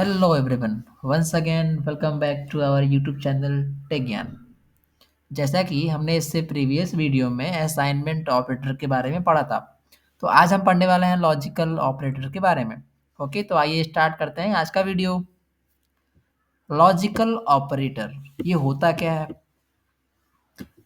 Hello everyone. Once again, welcome back to our YouTube channel tech Gyan. जैसा कि हमने इससे प्रीवियस वीडियो में असाइनमेंट ऑपरेटर के बारे में पढ़ा था, तो आज हम पढ़ने वाले हैं लॉजिकल ऑपरेटर के बारे में। ओके, तो आइए स्टार्ट करते हैं आज का वीडियो। लॉजिकल ऑपरेटर ये होता क्या है?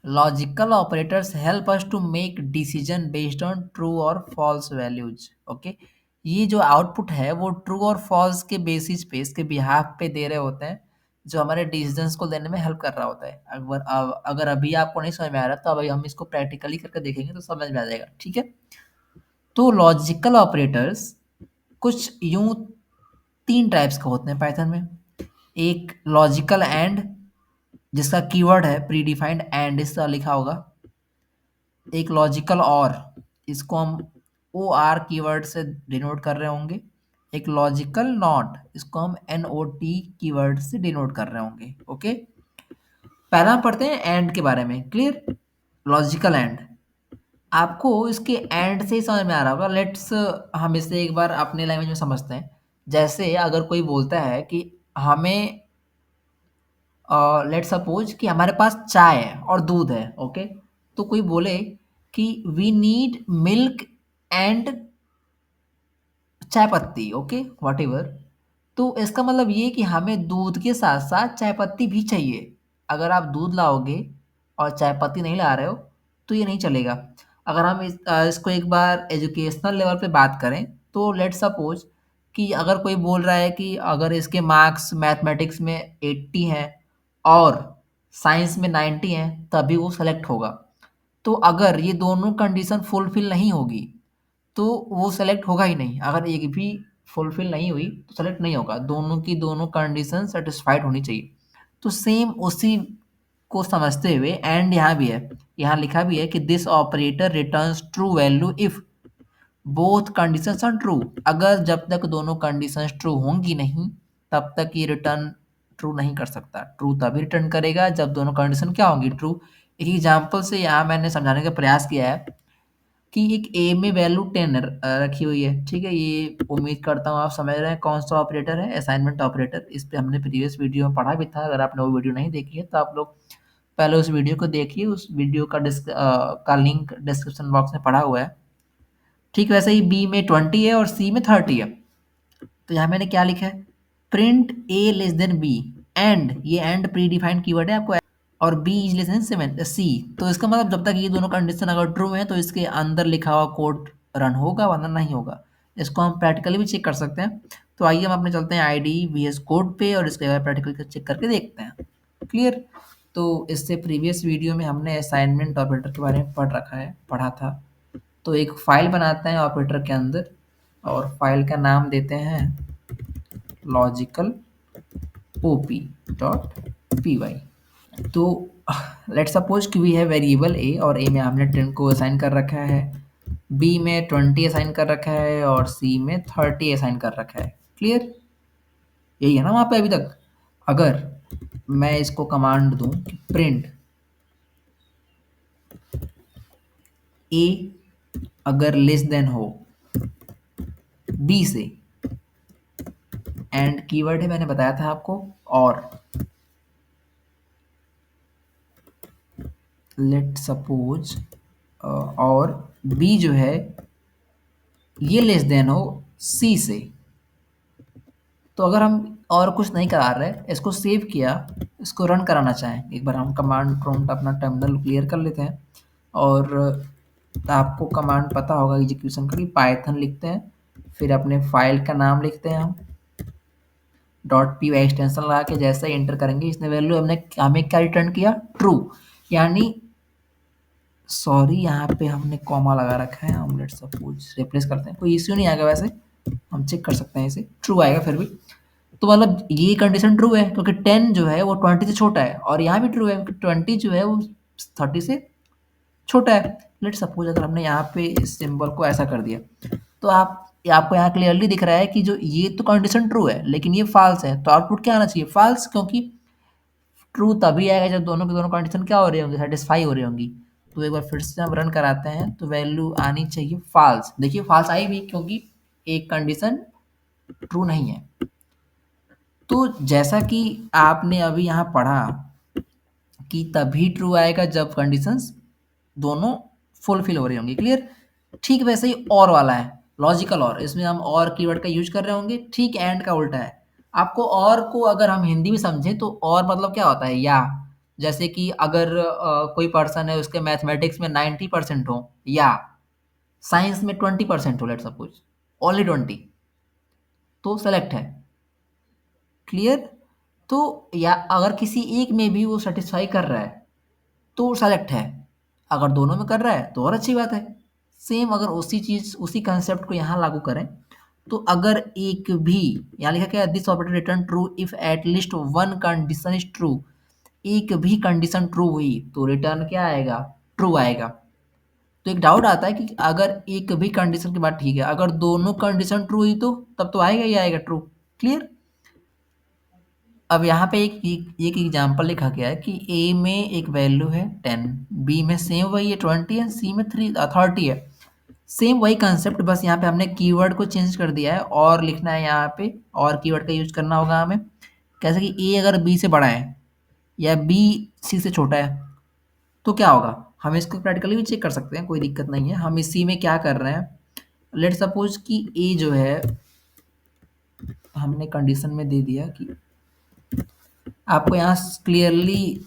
Logical operators help us to make decision based on true और फॉल्स वैल्यूज। ओके, ये जो आउटपुट है वो ट्रू और फॉल्स के बेसिस पे, इसके बिहाफ पे दे रहे होते हैं, जो हमारे डिसीजंस को लेने में हेल्प कर रहा होता है। अगर अभी आपको नहीं समझ में आ रहा तो अभी हम इसको प्रैक्टिकली करके देखेंगे तो समझ में आ जाएगा। ठीक है, तो लॉजिकल ऑपरेटर्स कुछ यूं तीन टाइप्स के होते हैं पाइथन में। एक लॉजिकल एंड, जिसका कीवर्ड है प्री डिफाइंड एंड, इसका लिखा होगा। एक लॉजिकल और, इसको हम ओ आर कीवर्ड से डिनोट कर रहे होंगे। एक लॉजिकल नॉट, इसको हम एन ओ टी कीवर्ड से डिनोट कर रहे होंगे। ओके, पहला हम पढ़ते हैं एंड के बारे में। क्लियर? लॉजिकल एंड, आपको इसके एंड से ही समझ में आ रहा होगा। लेट्स हम इसे एक बार अपने लैंग्वेज में समझते हैं। जैसे अगर कोई बोलता है कि हमें, लेट्स सपोज कि हमारे पास चाय है और दूध है। ओके, तो कोई बोले कि वी नीड मिल्क एंड चाय पत्ती। ओके, वॉट एवर, तो इसका मतलब ये कि हमें दूध के साथ साथ चाय पत्ती भी चाहिए। अगर आप दूध लाओगे और चाय पत्ती नहीं ला रहे हो तो ये नहीं चलेगा। अगर हम इसको एक बार एजुकेशनल लेवल पे बात करें तो लेट सपोज कि अगर कोई बोल रहा है कि अगर इसके मार्क्स मैथमेटिक्स में 80 हैं और साइंस में 90 हैं तभी वो सेलेक्ट होगा। तो अगर ये दोनों कंडीशन फुलफिल नहीं होगी तो वो सेलेक्ट होगा ही नहीं। अगर एक भी फुलफिल नहीं हुई तो सेलेक्ट नहीं होगा। दोनों की दोनों कंडीशन सेटिस्फाइड होनी चाहिए। तो सेम उसी को समझते हुए एंड यहाँ भी है। यहाँ लिखा भी है कि this operator returns true value if both conditions are true. अगर जब तक दोनों कंडीशंस ट्रू होंगी नहीं तब तक ये रिटर्न ट्रू नहीं कर सकता। ट्रू तभी रिटर्न करेगा जब दोनों कंडीशन क्या होंगी? ट्रू। एक एग्जांपल से यहाँ मैंने समझाने का प्रयास किया है कि एक ए में वैल्यू 10 रखी हुई है। ठीक है, ये उम्मीद करता हूँ आप समझ रहे हैं कौन सा ऑपरेटर है, असाइनमेंट ऑपरेटर। इस पे हमने प्रीवियस वीडियो में पढ़ा भी था। अगर आपने वो वीडियो नहीं देखी है तो आप लोग पहले उस वीडियो को देखिए। उस वीडियो का लिंक डिस्क्रिप्शन बॉक्स में पड़ा हुआ है। ठीक वैसे ही बी में 20 है और सी में 30 है। तो यहाँ मैंने क्या लिखा है? Print A less than B and, ये एंड प्री डिफाइंड कीवर्ड है आपको, और B is less than 7 C. तो इसका मतलब जब तक ये दोनों कंडीशन अगर ट्रू है तो इसके अंदर लिखा हुआ कोड रन होगा वरना नहीं होगा। इसको हम प्रैक्टिकली भी चेक कर सकते हैं। तो आइए हम अपने चलते हैं आईडी वीएस कोड पे और इसके बाद प्रैक्टिकल चेक करके देखते हैं। क्लियर? तो इससे प्रीवियस वीडियो में हमने असाइनमेंट ऑपरेटर के बारे में पढ़ा था। तो एक फाइल बनाते हैं ऑपरेटर के अंदर और फाइल का नाम देते हैं logical OP dot P Y. तो लेट सपोज कि वी है वेरिएबल ए और ए में हमने 10 को असाइन कर रखा है, बी में 20 असाइन कर रखा है और सी में 30 असाइन कर रखा है। क्लियर? यही है ना वहाँ पे अभी तक? अगर मैं इसको कमांड दूं कि प्रिंट ए अगर लेस देन हो बी से, एंड कीवर्ड है मैंने बताया था आपको, और लेट सपोज और बी जो है ये लेस देन हो सी से। तो अगर हम और कुछ नहीं करा रहे, इसको सेव किया, इसको रन कराना चाहें, एक बार हम कमांड प्रॉम्प्ट अपना टर्मिनल क्लियर कर लेते हैं। और आपको कमांड पता होगा एग्जीक्यूशन का, कि पाइथन लिखते हैं, फिर अपने फाइल का नाम लिखते हैं हम, डॉट पी वाई एक्सटेंशन लगा के जैसे ही एंटर करेंगे इसने वैल्यू हमने हमें क्या रिटर्न किया? ट्रू। यानी सॉरी यहाँ पे हमने कॉमा लगा रखा है, हम लेट्स सपोज रिप्लेस करते हैं, कोई इश्यू नहीं आएगा। वैसे हम चेक कर सकते हैं, इसे ट्रू आएगा फिर भी। तो मतलब ये कंडीशन ट्रू है क्योंकि 10 जो है वो 20 से छोटा है, और यहाँ भी ट्रू है क्योंकि 20 जो है वो 30 से छोटा है। लेट सपोज अगर हमने यहाँ पे इस सिंबल को ऐसा कर दिया तो आपको यहाँ क्लियरली दिख रहा है कि जो ये तो कंडीशन ट्रू है लेकिन ये फॉल्स है, तो आउटपुट क्या आना चाहिए? फॉल्स, क्योंकि ट्रू तभी आएगा जब दोनों की दोनों कंडीशन क्या हो रही होंगी? सेटिस्फाई हो रही होंगी। तो एक बार फिर से हम रन कराते हैं तो वैल्यू आनी चाहिए फॉल्स। देखिए फॉल्स आई भी क्योंकि एक कंडीशन ट्रू नहीं है। तो जैसा कि आपने अभी यहाँ पढ़ा कि तभी ट्रू आएगा जब कंडीशंस दोनों फुलफिल हो रही होंगी। क्लियर? ठीक वैसे ही और वाला है, लॉजिकल और, इसमें हम और कीवर्ड का यूज कर रहे होंगे। ठीक एंड का उल्टा है। आपको और को अगर हम हिंदी में समझें तो और मतलब क्या होता है, या जैसे कि अगर कोई पर्सन है उसके मैथमेटिक्स में 90% हो, या साइंस में 20% हो, लेट सपोज ओनली 20, तो सेलेक्ट है। क्लियर? तो या अगर किसी एक में भी वो सेटिस्फाई कर रहा है तो सेलेक्ट है। अगर दोनों में कर रहा है तो और अच्छी बात है। सेम अगर उसी चीज उसी कंसेप्ट को यहाँ लागू करें तो अगर एक भी, यहाँ लिखा क्या है, this operator return true if at least one condition is true. एक भी कंडीशन ट्रू हुई तो रिटर्न क्या आएगा, ट्रू आएगा। तो एक डाउट आता है कि अगर एक भी कंडीशन की बात ठीक है, अगर दोनों कंडीशन ट्रू हुई तो तब तो आएगा ही आएगा ट्रू। क्लियर? अब यहाँ पे एक एग्जांपल लिखा गया है कि ए में एक वैल्यू है 10, बी में सेम वही है 20 है, सी में 30 है। सेम वही कंसेप्ट, बस यहाँ पे हमने कीवर्ड को चेंज कर दिया है और लिखना है यहाँ पे, और कीवर्ड का यूज करना होगा हमें। कैसे कि ए अगर बी से बड़ा है या बी सी से छोटा है तो क्या होगा, हम इसको प्रैक्टिकली भी चेक कर सकते हैं, कोई दिक्कत नहीं है। हम इसी में क्या कर रहे हैं, लेट सपोज कि ए जो है हमने कंडीशन में दे दिया कि आपको यहाँ क्लियरली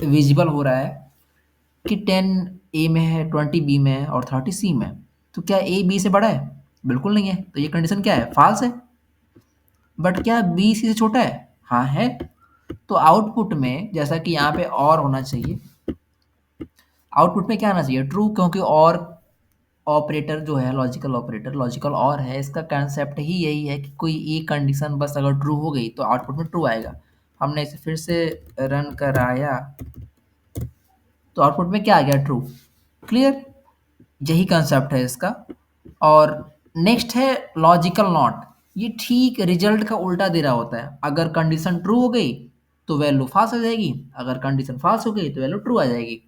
विजिबल हो रहा है कि 10 ए में है, 20 बी में है और 30 सी में है। तो क्या ए बी से बड़ा है? बिल्कुल नहीं है। तो ये कंडीशन क्या है, फॉल्स है। बट क्या बी सी से छोटा है? हाँ है। तो आउटपुट में जैसा कि यहाँ पे और होना चाहिए, आउटपुट में क्या आना चाहिए, ट्रू, क्योंकि और ऑपरेटर जो है, लॉजिकल ऑपरेटर, लॉजिकल और है, इसका कंसेप्ट ही यही है कि कोई एक कंडीशन बस अगर ट्रू हो गई तो आउटपुट में ट्रू आएगा। हमने इसे फिर से रन कराया तो आउटपुट में क्या आ गया, ट्रू। क्लियर? यही कंसेप्ट है इसका। और नेक्स्ट है लॉजिकल नॉट। ये ठीक रिजल्ट का उल्टा दे रहा होता है। अगर कंडीशन ट्रू हो गई तो वैल्यू फॉल्स आ जाएगी, अगर कंडीशन फॉल्स हो गई तो वैल्यू ट्रू आ जाएगी।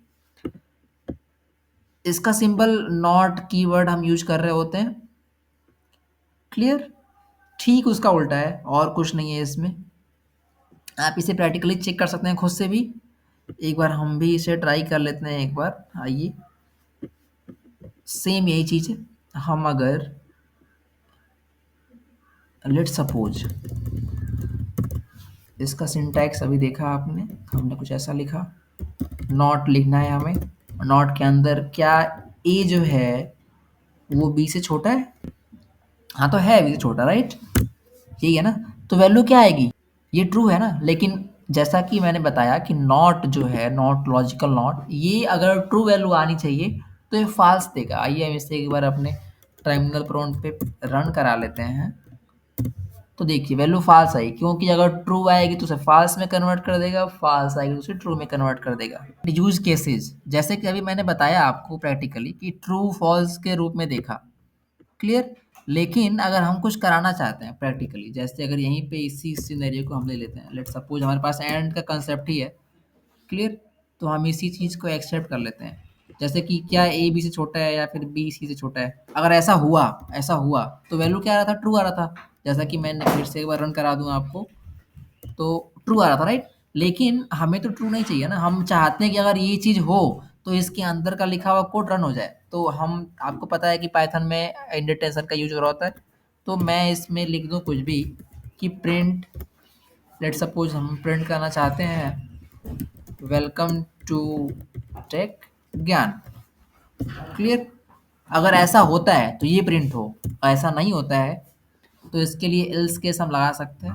इसका सिंबल नॉट कीवर्ड हम यूज कर रहे होते हैं। क्लियर? ठीक उसका उल्टा है और कुछ नहीं है इसमें। आप इसे प्रैक्टिकली चेक कर सकते हैं खुद से भी। एक बार हम भी इसे ट्राई कर लेते हैं एक बार, आइए। सेम यही चीज है। हम अगर लेट सपोज, इसका सिंटैक्स अभी देखा आपने, हमने कुछ ऐसा लिखा, नॉट लिखना है हमें। नॉट के अंदर क्या ए जो है वो बी से छोटा है? हाँ तो है बी से छोटा, राइट? यही है ना। तो वैल्यू क्या आएगी, ये ट्रू है ना। लेकिन जैसा कि मैंने बताया कि नॉट जो है, नॉट लॉजिकल नॉट, ये अगर ट्रू वैल्यू आनी चाहिए तो ये फॉल्स देगा। आइए हम इसे एक बार अपने टर्मिनल प्रॉम्प्ट पे रन करा लेते हैं। तो देखिए वैल्यू फॉल्स आई, क्योंकि अगर ट्रू आएगी तो उसे फॉल्स में कन्वर्ट कर देगा, फॉल्स आएगी तो उसे ट्रू में कन्वर्ट कर देगा। यूज केसेस जैसे कि अभी मैंने बताया आपको प्रैक्टिकली कि ट्रू फॉल्स के रूप में देखा। क्लियर? लेकिन अगर हम कुछ कराना चाहते हैं प्रैक्टिकली, जैसे अगर यहीं पे इसी सिनेरियो को हम ले लेते हैं, लेट सपोज हमारे पास एंड का कंसेप्ट ही है। क्लियर? तो हम इसी चीज़ को एक्सेप्ट कर लेते हैं, जैसे कि क्या ए बी से छोटा है या फिर बी सी से छोटा है। अगर ऐसा हुआ तो वैल्यू क्या आ रहा था, ट्रू आ रहा था। जैसा कि मैंने फिर से एक बार रन करा दूं आपको, तो ट्रू आ रहा था, राइट? लेकिन हमें तो ट्रू नहीं चाहिए ना, हम चाहते हैं कि अगर ये चीज़ हो तो इसके अंदर का लिखा हुआ कोड रन हो जाए। तो हम, आपको पता है कि पाइथन में इंडेंटेशन का यूज हो रहा होता है। तो मैं इसमें लिख दूं कुछ भी कि प्रिंट, लेट सपोज हम प्रिंट करना चाहते हैं वेलकम टू टेक ज्ञान। क्लियर? अगर ऐसा होता है तो ये प्रिंट हो, ऐसा नहीं होता है तो इसके लिए एल्स केस हम लगा सकते हैं।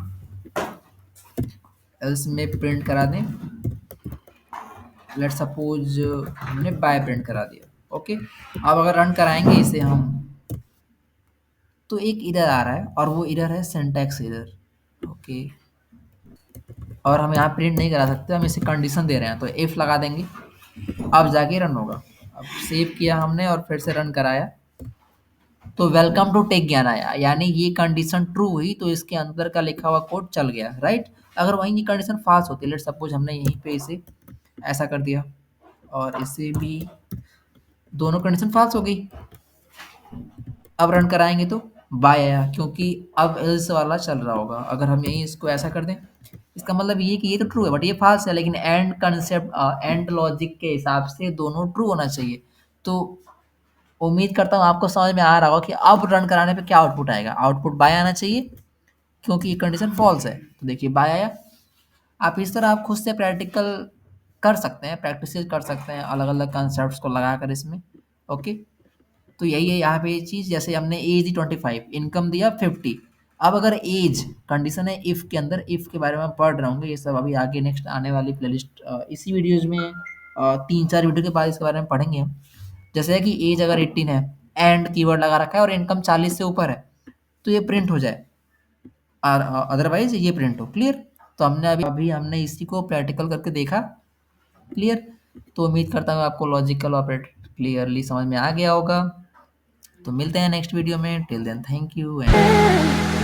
एल्स में प्रिंट करा दें, लेट सपोज हमने बाय प्रिंट करा दिया। ओके, अब अगर रन कराएंगे इसे हम तो एक एरर आ रहा है और वो एरर है सिंटैक्स एरर। ओके, और हम यहाँ प्रिंट नहीं करा सकते, हम इसे कंडीशन दे रहे हैं तो इफ लगा देंगे, अब जाके रन होगा। अब सेव किया हमने और फिर से रन कराया तो वेलकम टू टेक ज्ञान आया, यानी ये कंडीशन ट्रू हुई तो इसके अंदर का लिखा हुआ कोड चल गया, राइट? अगर वहीं ये कंडीशन फॉल्स होती, लेट सपोज हमने यहीं पे इसे ऐसा कर दिया और इसे भी, दोनों कंडीशन फॉल्स हो गई। अब रन कराएंगे तो बाय आया क्योंकि अब एल्स वाला चल रहा होगा। अगर हम यहीं इसको ऐसा कर दें, इसका मतलब ये कि ये तो ट्रू है बट ये फॉल्स है, लेकिन एंड कंसेप्ट एंड लॉजिक के हिसाब से दोनों ट्रू होना चाहिए। तो उम्मीद करता हूँ आपको समझ में आ रहा होगा कि अब रन कराने पे क्या आउटपुट आएगा। आउटपुट बाय आना चाहिए क्योंकि ये कंडीशन फॉल्स है। तो देखिए बाय आया। आप इस तरह आप खुद से प्रैक्टिकल कर सकते हैं, प्रैक्टिस कर सकते हैं अलग अलग कॉन्सेप्ट्स को लगाकर इसमें। ओके, तो यही है यहाँ पे ये चीज़। जैसे हमने एज दी 25, इनकम दिया 50। अब अगर एज कंडीशन है इफ़ के अंदर, इफ़ के बारे में हम पढ़ रहे होंगे, ये सब अभी आगे नेक्स्ट आने वाली प्लेलिस्ट इसी वीडियोज में 3-4 वीडियो के बाद इसके बारे में पढ़ेंगे हम। जैसे है कि एज अगर 18 है, एंड कीवर्ड लगा रखा है और इनकम 40 से ऊपर है, तो ये प्रिंट हो जाए, और अदरवाइज ये प्रिंट हो। क्लियर? तो हमने अभी अभी हमने इसी को प्रैक्टिकल करके देखा। क्लियर? तो उम्मीद करता हूँ आपको लॉजिकल ऑपरेटर क्लियरली समझ में आ गया होगा। तो मिलते हैं नेक्स्ट वीडियो में। Till then thank you and